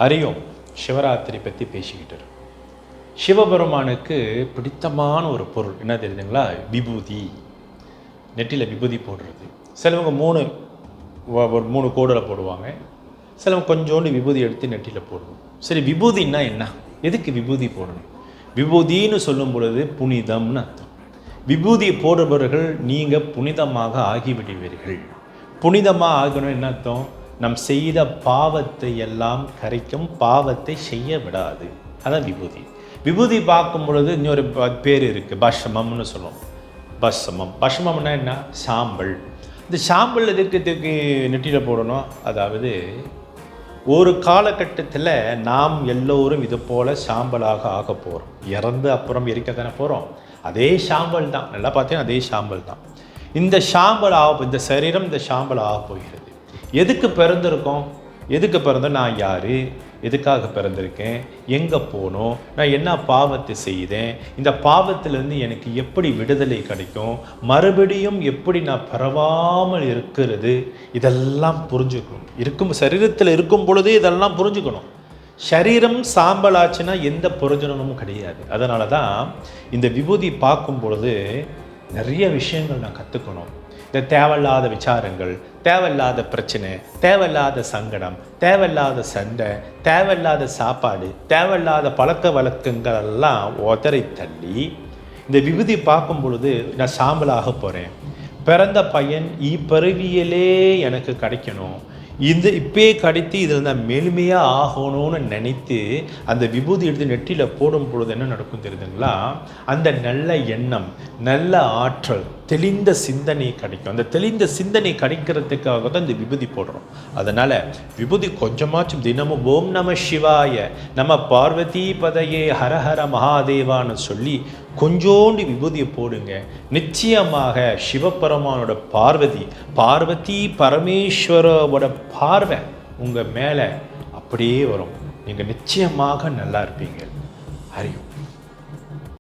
அறியும் சிவராத்திரி பற்றி பேசிக்கிட்டு இருக்கோம். சிவபெருமானுக்கு பிடித்தமான ஒரு பொருள் என்ன தெரியுதுங்களா? விபூதி. நெற்றியில் விபூதி போடுறது. சிலவங்க ஒரு 3 கோடில் போடுவாங்க. சிலவங்க கொஞ்சோண்டு விபூதி எடுத்து நெற்றியில் போடுவோம். சரி, விபூதின்னா என்ன? எதுக்கு விபூதி போடணும்? விபூதின்னு சொல்லும் பொழுது புனிதம்னு அர்த்தம். விபூதி போடுபவர்கள் நீங்கள் புனிதமாக ஆகிவிடுவீர்கள். புனிதமாக ஆகணும் என்ன அர்த்தம்? நம் செய்த பாவத்தை எல்லாம் கரைக்கும், பாவத்தை செய்ய விடாது. அதான் விபூதி. விபூதி பார்க்கும் பொழுது இன்னொரு பேர் இருக்குது, பஸ்மம்னு சொல்லுவோம். பஸ்மம்னா என்ன? சாம்பல். இந்த சாம்பல் எதுக்கு நெற்றியில் போடணும்? அதாவது ஒரு காலகட்டத்தில் நாம் எல்லோரும் இது போல் சாம்பலாக ஆக போகிறோம். இறந்து அப்புறம் எரிக்க தானே போகிறோம். அதே சாம்பல் தான், நல்லா பார்த்தீங்கன்னா அதே சாம்பல் தான். இந்த சாம்பல் இந்த சரீரம் இந்த சாம்பல் ஆக போகிறது. எதுக்கு பிறந்திருக்கோம்? எதுக்கு பிறந்தோம்? நான் யார்? எதுக்காக பிறந்திருக்கேன்? எங்கே போகணும்? நான் என்ன பாவத்தை செய்தேன்? இந்த பாவத்திலேருந்து எனக்கு எப்படி விடுதலை கிடைக்கும்? மறுபடியும் எப்படி நான் பரவாமல் இருக்கிறது? இதெல்லாம் புரிஞ்சுக்கணும். சரீரத்தில் இருக்கும் பொழுதே இதெல்லாம் புரிஞ்சுக்கணும். சரீரம் சாம்பலாச்சுன்னா எந்த பிரயோஜனமும் கிடையாது. அதனால தான் இந்த விபூதி பார்க்கும் பொழுது நிறைய விஷயங்கள் நான் கற்றுக்கணும். இந்த தேவையில்லாத விசாரங்கள், தேவையில்லாத பிரச்சனை, தேவையில்லாத சங்கடம், தேவையில்லாத சண்டை, தேவையில்லாத சாப்பாடு, தேவையில்லாத பழக்க வழக்கங்கள் எல்லாம் உதறி தள்ளி இந்த விபூதி பார்க்கும் பொழுது நான் சாம்பலாக போகிறேன். பிறந்த பையன் இப்பருவியலே எனக்கு கிடைக்கணும், இப்பே கடித்து இதில் நான் மேலுமையாக ஆகணும்னு நினைத்து அந்த விபூதி எடுத்து நெற்றியில் போடும் பொழுது என்ன நடக்கும் தெரியுதுங்களா? அந்த நல்ல எண்ணம், நல்ல ஆற்றல், தெளிந்த சிந்தனை கிடைக்கும். அந்த தெளிந்த சிந்தனை கிடைக்கிறதுக்காக தான் இந்த விபூதி போடுறோம். அதனால் விபூதி கொஞ்சமாச்சும் தினமும் ஓம் நம சிவாய, நம்ம பார்வதி பதையே ஹரஹர மகாதேவான்னு சொல்லி கொஞ்சோண்டு விபூதியை போடுங்க. நிச்சயமாக சிவபெருமானோட பார்வதி பரமேஸ்வரோட பார்வை உங்கள் மேலே அப்படியே வரும். நீங்கள் நிச்சயமாக நல்லா இருப்பீங்க. அறியும்.